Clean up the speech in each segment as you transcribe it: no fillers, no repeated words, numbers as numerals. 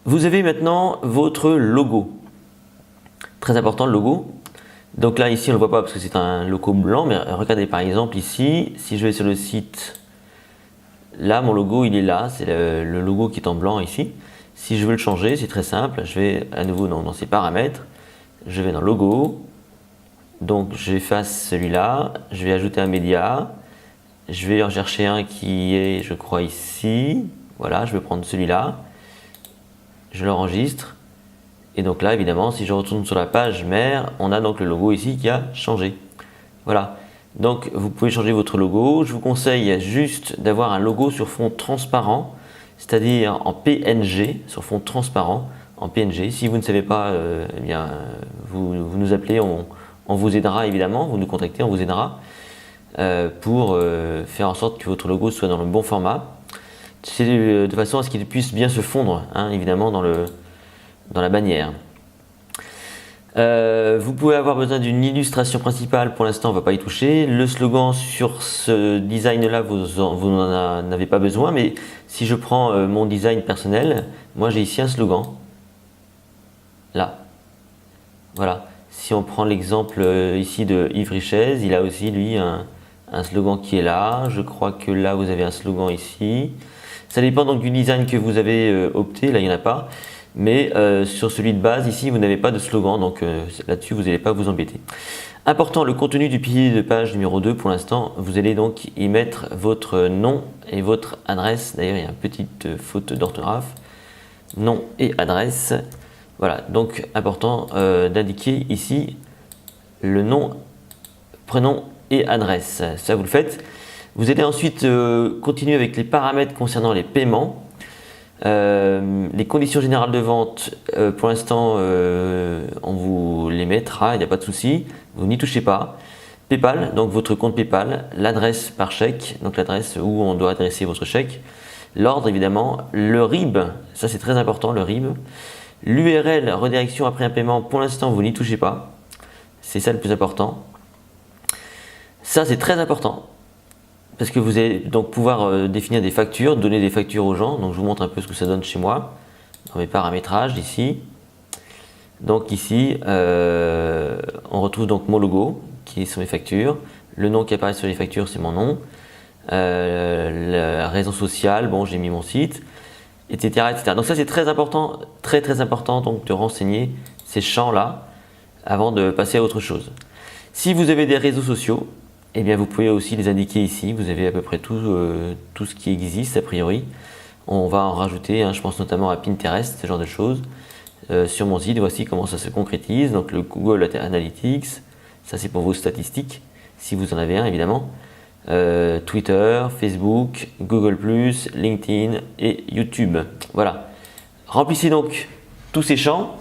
Vous avez maintenant votre logo. Très important le logo. Donc là ici on ne le voit pas parce que c'est un logo blanc, mais regardez par exemple ici, si je vais sur le site, là mon logo il est là, c'est le logo qui est en blanc ici. Si je veux le changer, c'est très simple, je vais à nouveau dans ces paramètres, je vais dans logo, donc j'efface celui-là, je vais ajouter un média, je vais en chercher un qui est je crois ici, voilà je vais prendre celui-là, je l'enregistre. Et donc là, évidemment, si je retourne sur la page mère, on a donc le logo ici qui a changé. Voilà. Donc, vous pouvez changer votre logo. Je vous conseille juste d'avoir un logo sur fond transparent, c'est-à-dire en PNG, sur fond transparent, en PNG. Si vous ne savez pas, eh bien, vous nous appelez, on vous aidera évidemment, vous nous contactez, on vous aidera pour faire en sorte que votre logo soit dans le bon format. C'est de façon à ce qu'il puisse bien se fondre, hein, évidemment, dans la bannière. Vous pouvez avoir besoin d'une illustration principale, pour l'instant on ne va pas y toucher. Le slogan sur ce design là vous n'en avez pas besoin, mais si je prends mon design personnel, moi j'ai ici un slogan, là, voilà. Si on prend l'exemple ici de Yves Richez, il a aussi lui un slogan qui est là, je crois que là vous avez un slogan ici. Ça dépend donc du design que vous avez opté, là il n'y en a pas. Mais sur celui de base, ici, vous n'avez pas de slogan, donc là-dessus, vous n'allez pas vous embêter. Important, le contenu du pilier de page numéro 2, pour l'instant, vous allez donc y mettre votre nom et votre adresse. D'ailleurs, il y a une petite faute d'orthographe. Nom et adresse. Voilà, donc important d'indiquer ici le nom, prénom et adresse. Ça, vous le faites. Vous allez ensuite continuer avec les paramètres concernant les paiements. Les conditions générales de vente, pour l'instant, on vous les mettra, il n'y a pas de souci, vous n'y touchez pas. PayPal, donc votre compte PayPal, l'adresse par chèque, donc l'adresse où on doit adresser votre chèque, l'ordre évidemment, le RIB, ça c'est très important, le RIB, l'URL, redirection après un paiement, pour l'instant vous n'y touchez pas, c'est ça le plus important. Ça c'est très important. Parce que vous allez donc pouvoir définir des factures, donner des factures aux gens. Donc je vous montre un peu ce que ça donne chez moi, dans mes paramétrages ici. Donc ici, on retrouve donc mon logo qui est sur mes factures. Le nom qui apparaît sur les factures, c'est mon nom. La raison sociale, bon j'ai mis mon site, etc. etc. Donc ça c'est très important, très important donc de renseigner ces champs-là avant de passer à autre chose. Si vous avez des réseaux sociaux, eh bien, vous pouvez aussi les indiquer ici. Vous avez à peu près tout ce qui existe a priori. On va en rajouter, hein, je pense notamment à Pinterest, ce genre de choses. Sur mon site, voici comment ça se concrétise. Donc le Google Analytics, ça c'est pour vos statistiques, si vous en avez un évidemment. Twitter, Facebook, Google+, LinkedIn et YouTube. Voilà. Remplissez donc tous ces champs.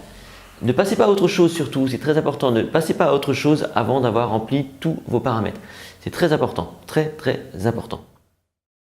Ne passez pas à autre chose surtout, c'est très important, ne passez pas à autre chose avant d'avoir rempli tous vos paramètres. C'est très important, très important.